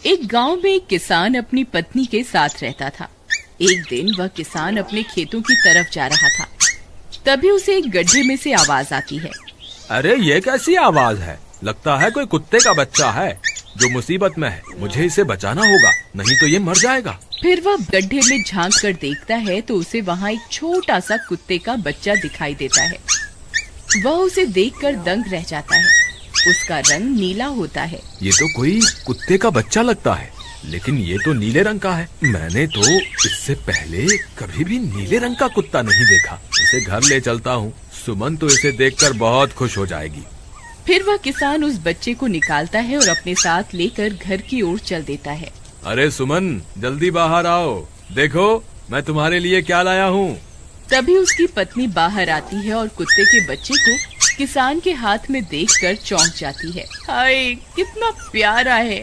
एक गांव में एक किसान अपनी पत्नी के साथ रहता था। एक दिन वह किसान अपने खेतों की तरफ जा रहा था। तभी उसे एक गड्ढे में से आवाज आती है। अरे ये कैसी आवाज है? लगता है कोई कुत्ते का बच्चा है जो मुसीबत में है। मुझे इसे बचाना होगा, नहीं तो ये मर जाएगा। फिर वह गड्ढे में झांक कर देखता है तो उसे वहाँ एक छोटा सा कुत्ते का बच्चा दिखाई देता है। वह उसे देखकर दंग रह जाता है। उसका रंग नीला होता है। ये तो कोई कुत्ते का बच्चा लगता है, लेकिन ये तो नीले रंग का है। मैंने तो इससे पहले कभी भी नीले रंग का कुत्ता नहीं देखा। इसे घर ले चलता हूँ, सुमन तो इसे देखकर बहुत खुश हो जाएगी। फिर वह किसान उस बच्चे को निकालता है और अपने साथ लेकर घर की ओर चल देता है। अरे सुमन, जल्दी बाहर आओ, देखो मैं तुम्हारे लिए क्या लाया हूँ। तभी उसकी पत्नी बाहर आती है और कुत्ते के बच्चे को किसान के हाथ में देखकर चौंक जाती है। हाय, कितना प्यारा है,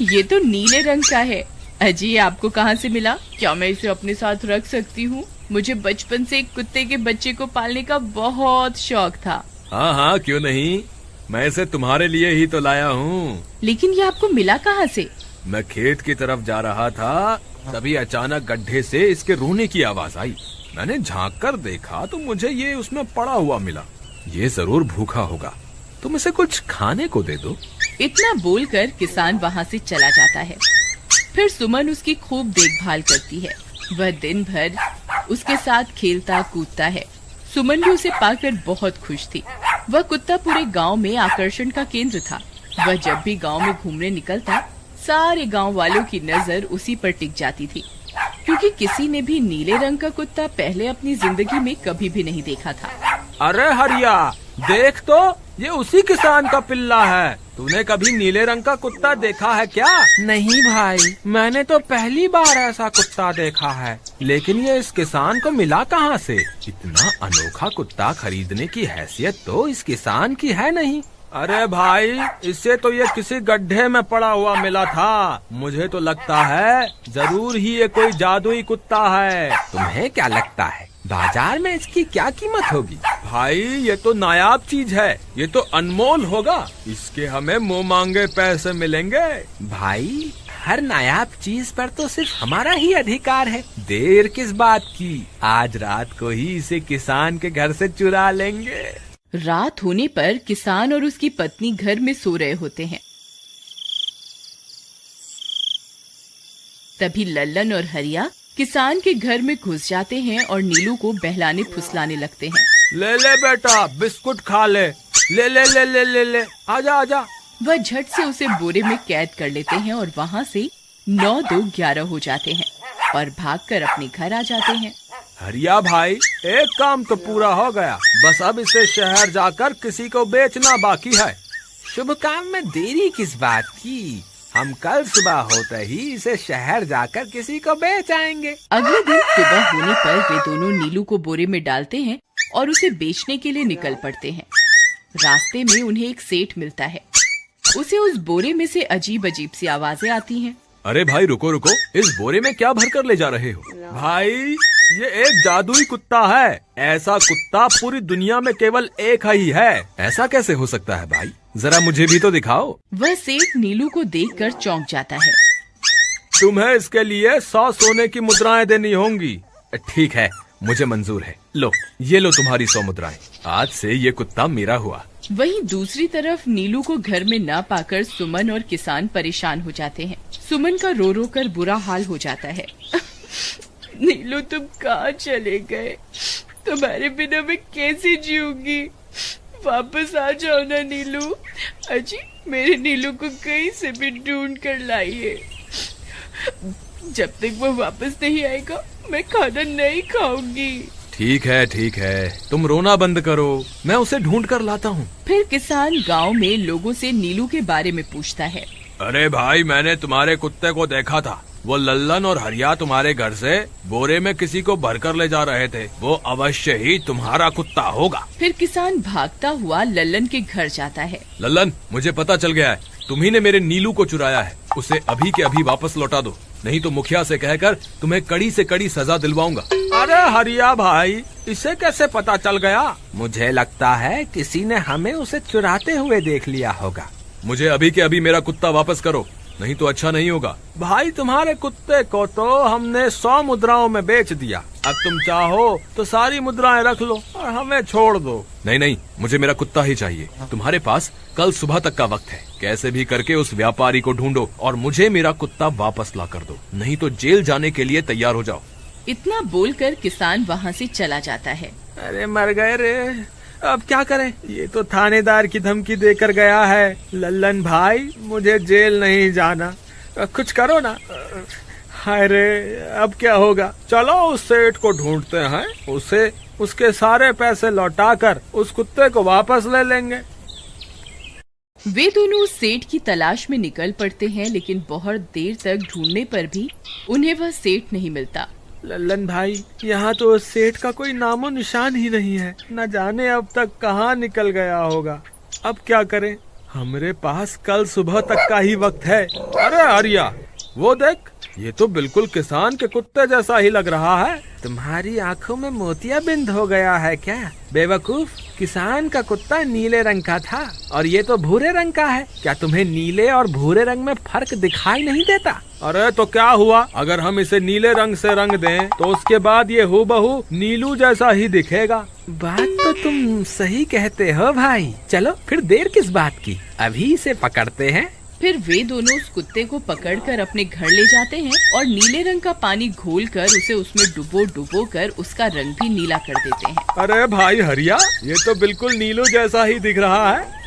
ये तो नीले रंग का है। अजी, ये आपको कहाँ से मिला? क्या मैं इसे अपने साथ रख सकती हूँ? मुझे बचपन से एक कुत्ते के बच्चे को पालने का बहुत शौक था। हाँ हाँ, क्यों नहीं, मैं इसे तुम्हारे लिए ही तो लाया हूँ। लेकिन ये आपको मिला कहाँ से? मैं खेत की तरफ जा रहा था, तभी अचानक गड्ढे से इसके रोने की आवाज आई। मैंने झांक कर देखा तो मुझे ये उसमें पड़ा हुआ मिला। ये जरूर भूखा होगा, तुम इसे कुछ खाने को दे दो। इतना बोलकर किसान वहाँ से चला जाता है। फिर सुमन उसकी खूब देखभाल करती है। वह दिन भर उसके साथ खेलता कूदता है। सुमन भी उसे पाकर बहुत खुश थी। वह कुत्ता पूरे गांव में आकर्षण का केंद्र था। वह जब भी गांव में घूमने निकलता, सारे गांव वालों की नजर उसी पर टिक जाती थी, क्योंकि किसी ने भी नीले रंग का कुत्ता पहले अपनी जिंदगी में कभी भी नहीं देखा था। अरे हरिया, देख तो, ये उसी किसान का पिल्ला है। तूने कभी नीले रंग का कुत्ता देखा है क्या? नहीं भाई, मैंने तो पहली बार ऐसा कुत्ता देखा है। लेकिन ये इस किसान को मिला कहाँ से? इतना अनोखा कुत्ता खरीदने की हैसियत तो इस किसान की है नहीं। अरे भाई, इससे तो ये किसी गड्ढे में पड़ा हुआ मिला था। मुझे तो लगता है जरूर ही ये कोई जादुई कुत्ता है। तुम्हें क्या लगता है बाजार में इसकी क्या कीमत होगी? भाई, ये तो नायाब चीज है, ये तो अनमोल होगा। इसके हमें मुंह मांगे पैसे मिलेंगे। भाई, हर नायाब चीज पर तो सिर्फ हमारा ही अधिकार है। देर किस बात की, आज रात को ही इसे किसान के घर से चुरा लेंगे। रात होने पर किसान और उसकी पत्नी घर में सो रहे होते हैं। तभी लल्लन और हरिया किसान के घर में घुस जाते हैं और नीलू को बहलाने फुसलाने लगते हैं। ले ले बेटा, बिस्कुट खा ले, ले ले ले ले ले ले, आजा आजा। वह झट से उसे बोरे में कैद कर लेते हैं और वहाँ से 9-2-11 हो जाते हैं और भागकर अपने घर आ जाते हैं। हरिया भाई, एक काम तो पूरा हो गया, बस अब इसे शहर जाकर किसी को बेचना बाकी है। शुभ काम में देरी किस बात की? हम कल सुबह होते ही इसे शहर जाकर किसी को बेच आएंगे। अगले दिन सुबह होने पर वे दोनों नीलू को बोरे में डालते हैं और उसे बेचने के लिए निकल पड़ते हैं। रास्ते में उन्हें एक सेठ मिलता है। उसे उस बोरे में से अजीब अजीब सी आवाजें आती हैं। अरे भाई, रुको रुको, इस बोरे में क्या भर कर ले जा रहे हो? भाई, ये एक जादुई कुत्ता है। ऐसा कुत्ता पूरी दुनिया में केवल एक ही है। ऐसा कैसे हो सकता है भाई? जरा मुझे भी तो दिखाओ। वह सेठ नीलू को देखकर चौंक जाता है। तुम्हें इसके लिए 100 सोने की मुद्राएं देनी होंगी। ठीक है, मुझे मंजूर है। लो, ये लो तुम्हारी 100 मुद्राएं। आज से ये कुत्ता मेरा हुआ। वहीं दूसरी तरफ नीलू को घर में न पाकर सुमन और किसान परेशान हो जाते हैं। सुमन का रो रो कर बुरा हाल हो जाता है। नीलू, तुम कहाँ चले गए? तुम्हारे बिना मैं कैसे जीऊंगी? वापस आ जाओ ना नीलू। अजी, मेरे नीलू को कहीं से भी ढूंढ कर लाइए। जब तक वो वापस नहीं आएगा, मैं खाना नहीं खाऊंगी। ठीक है, तुम रोना बंद करो, मैं उसे ढूंढ कर लाता हूँ। फिर किसान गांव में लोगों से नीलू के बारे में पूछता है। अरे भाई, मैंने तुम्हारे कुत्ते को देखा था। वो लल्लन और हरिया तुम्हारे घर से बोरे में किसी को भरकर ले जा रहे थे। वो अवश्य ही तुम्हारा कुत्ता होगा। फिर किसान भागता हुआ लल्लन के घर जाता है। लल्लन, मुझे पता चल गया है, तुम्ही ने मेरे नीलू को चुराया है। उसे अभी के अभी वापस लौटा दो, नहीं तो मुखिया से कहकर तुम्हें कड़ी से कड़ी सजा दिलवाऊंगा। अरे हरिया भाई, इसे कैसे पता चल गया? मुझे लगता है किसी ने हमें उसे चुराते हुए देख लिया होगा। मुझे अभी के अभी मेरा कुत्ता वापस करो, नहीं तो अच्छा नहीं होगा। भाई तुम्हारे कुत्ते को तो हमने 100 मुद्राओं में बेच दिया, अब तुम चाहो तो सारी मुद्राएं रख लो और हमें छोड़ दो। नहीं नहीं, मुझे मेरा कुत्ता ही चाहिए। तुम्हारे पास कल सुबह तक का वक्त है, कैसे भी करके उस व्यापारी को ढूंढो और मुझे मेरा कुत्ता वापस ला कर दो, नहीं तो जेल जाने के लिए तैयार हो जाओ। इतना बोलकर किसान वहाँ से चला जाता है। अरे मर गए रे, अब क्या करें, ये तो थानेदार की धमकी देकर गया है। लल्लन भाई, मुझे जेल नहीं जाना, कुछ करो ना। हाय रे, अब क्या होगा। चलो उस सेठ को ढूंढते हैं, उसे उसके सारे पैसे लौटाकर उस कुत्ते को वापस ले लेंगे। वे दोनों उस सेठ की तलाश में निकल पड़ते हैं, लेकिन बहुत देर तक ढूंढने पर भी उन्हें वह सेठ नहीं मिलता। लल्लन भाई, यहाँ तो उस सेठ का कोई नामो निशान ही नहीं है, न जाने अब तक कहाँ निकल गया होगा। अब क्या करें, हमारे पास कल सुबह तक का ही वक्त है। अरे आर्या, वो देख, ये तो बिल्कुल किसान के कुत्ते जैसा ही लग रहा है। तुम्हारी आंखों में मोतियाबिंद हो गया है क्या बेवकूफ? किसान का कुत्ता नीले रंग का था और ये तो भूरे रंग का है। क्या तुम्हें नीले और भूरे रंग में फर्क दिखाई नहीं देता? अरे तो क्या हुआ, अगर हम इसे नीले रंग से रंग दें तो उसके बाद ये हूबहू नीलू जैसा ही दिखेगा। बात तो तुम सही कहते हो भाई। चलो फिर देर किस बात की, अभी इसे पकड़ते हैं। फिर वे दोनों उस कुत्ते को पकड़कर अपने घर ले जाते हैं और नीले रंग का पानी घोलकर उसे उसमें डुबो कर उसका रंग भी नीला कर देते हैं। अरे भाई हरिया, ये तो बिल्कुल नीलू जैसा ही दिख रहा है।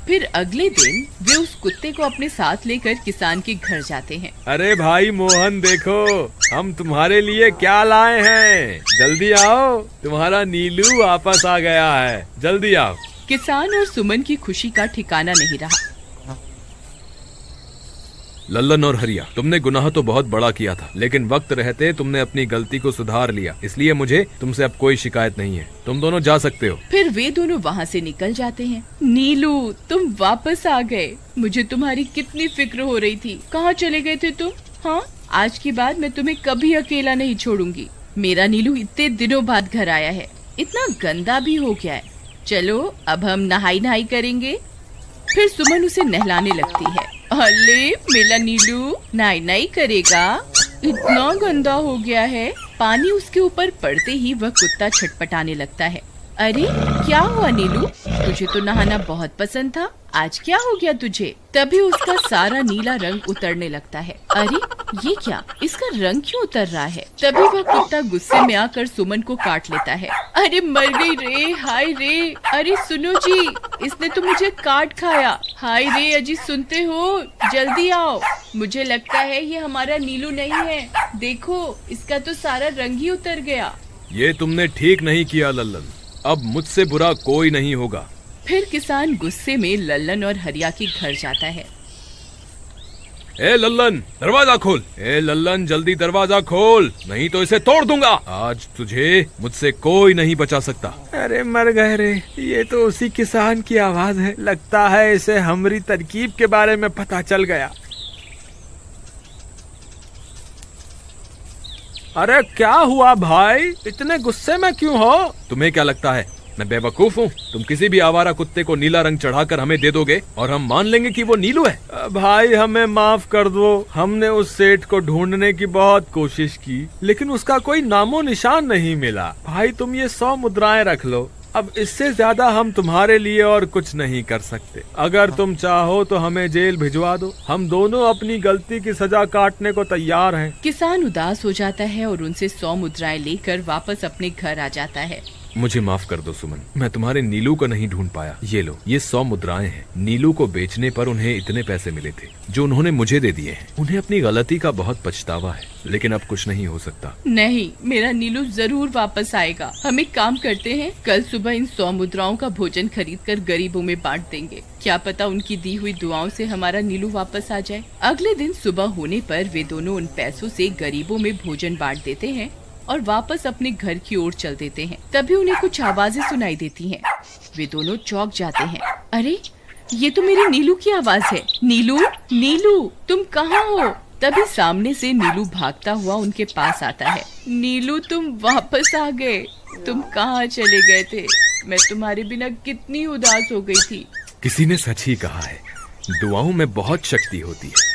फिर अगले दिन वे उस कुत्ते को अपने साथ लेकर किसान के घर जाते हैं। अरे भाई मोहन, देखो हम तुम्हारे लिए क्या लाए हैं, जल्दी आओ, तुम्हारा नीलू वापस आ गया है, जल्दी आओ। किसान और सुमन की खुशी का ठिकाना नहीं रहा। लल्लन और हरिया, तुमने गुनाह तो बहुत बड़ा किया था, लेकिन वक्त रहते तुमने अपनी गलती को सुधार लिया, इसलिए मुझे तुमसे अब कोई शिकायत नहीं है। तुम दोनों जा सकते हो। फिर वे दोनों वहाँ से निकल जाते हैं। नीलू, तुम वापस आ गए, मुझे तुम्हारी कितनी फिक्र हो रही थी। कहाँ चले गए थे तुम? हाँ, आज के बाद मैं तुम्हें कभी अकेला नहीं छोड़ूंगी। मेरा नीलू इतने दिनों बाद घर आया है, इतना गंदा भी हो गया है। चलो अब हम नहाई करेंगे। फिर सुमन उसे नहलाने लगती है। अरे मेरा नीलू नहाई करेगा, इतना गंदा हो गया है। पानी उसके ऊपर पड़ते ही वह कुत्ता छटपटाने लगता है। अरे क्या हुआ नीलू, तुझे तो नहाना बहुत पसंद था, आज क्या हो गया तुझे? तभी उसका सारा नीला रंग उतरने लगता है। अरे ये क्या, इसका रंग क्यों उतर रहा है? तभी वह कुत्ता गुस्से में आकर सुमन को काट लेता है। अरे मर गई रे, हाय रे। अरे सुनो जी, इसने तो मुझे काट खाया। हाय रे अजी, सुनते हो? जल्दी आओ, मुझे लगता है ये हमारा नीलू नहीं है। देखो, इसका तो सारा रंग ही उतर गया। ये तुमने ठीक नहीं किया लल्लन, अब मुझसे बुरा कोई नहीं होगा। फिर किसान गुस्से में लल्लन और हरिया के घर जाता है। ए लल्लन, दरवाजा खोल। ए लल्लन, जल्दी दरवाजा खोल, नहीं तो इसे तोड़ दूंगा। आज तुझे मुझसे कोई नहीं बचा सकता। अरे मर गए रे, ये तो उसी किसान की आवाज है। लगता है इसे हमारी तरकीब के बारे में पता चल गया। अरे क्या हुआ भाई, इतने गुस्से में क्यों हो? तुम्हें क्या लगता है मैं बेवकूफ हूँ? तुम किसी भी आवारा कुत्ते को नीला रंग चढ़ाकर हमें दे दोगे और हम मान लेंगे कि वो नीलू है। भाई हमें माफ कर दो, हमने उस सेठ को ढूंढने की बहुत कोशिश की, लेकिन उसका कोई नामो निशान नहीं मिला। भाई तुम ये 100 मुद्राएं रख लो, अब इससे ज्यादा हम तुम्हारे लिए और कुछ नहीं कर सकते। अगर तुम चाहो तो हमें जेल भिजवा दो, हम दोनों अपनी गलती की सजा काटने को तैयार हैं। किसान उदास हो जाता है और उनसे 100 मुद्राएं लेकर वापस अपने घर आ जाता है। मुझे माफ कर दो सुमन, मैं तुम्हारे नीलू को नहीं ढूंढ पाया। ये लो, ये 100 मुद्राएं हैं। नीलू को बेचने पर उन्हें इतने पैसे मिले थे जो उन्होंने मुझे दे दिए हैं। उन्हें अपनी गलती का बहुत पछतावा है, लेकिन अब कुछ नहीं हो सकता। नहीं, मेरा नीलू जरूर वापस आएगा। हम एक काम करते हैं, कल सुबह इन 100 मुद्राओं का भोजन खरीदकर गरीबों में बांट देंगे। क्या पता उनकी दी हुई दुआओं से हमारा नीलू वापस आ जाए। अगले दिन सुबह होने पर वे दोनों उन पैसों से गरीबों में भोजन बांट देते हैं और वापस अपने घर की ओर चल देते हैं। तभी उन्हें कुछ आवाजें सुनाई देती हैं। वे दोनों चौंक जाते हैं। अरे ये तो मेरे नीलू की आवाज है। नीलू, नीलू तुम कहाँ हो? तभी सामने से नीलू भागता हुआ उनके पास आता है। नीलू तुम वापस आ गए, तुम कहाँ चले गए थे? मैं तुम्हारे बिना कितनी उदास हो गई थी। किसी ने सच ही कहा है, दुआओं में बहुत शक्ति होती है।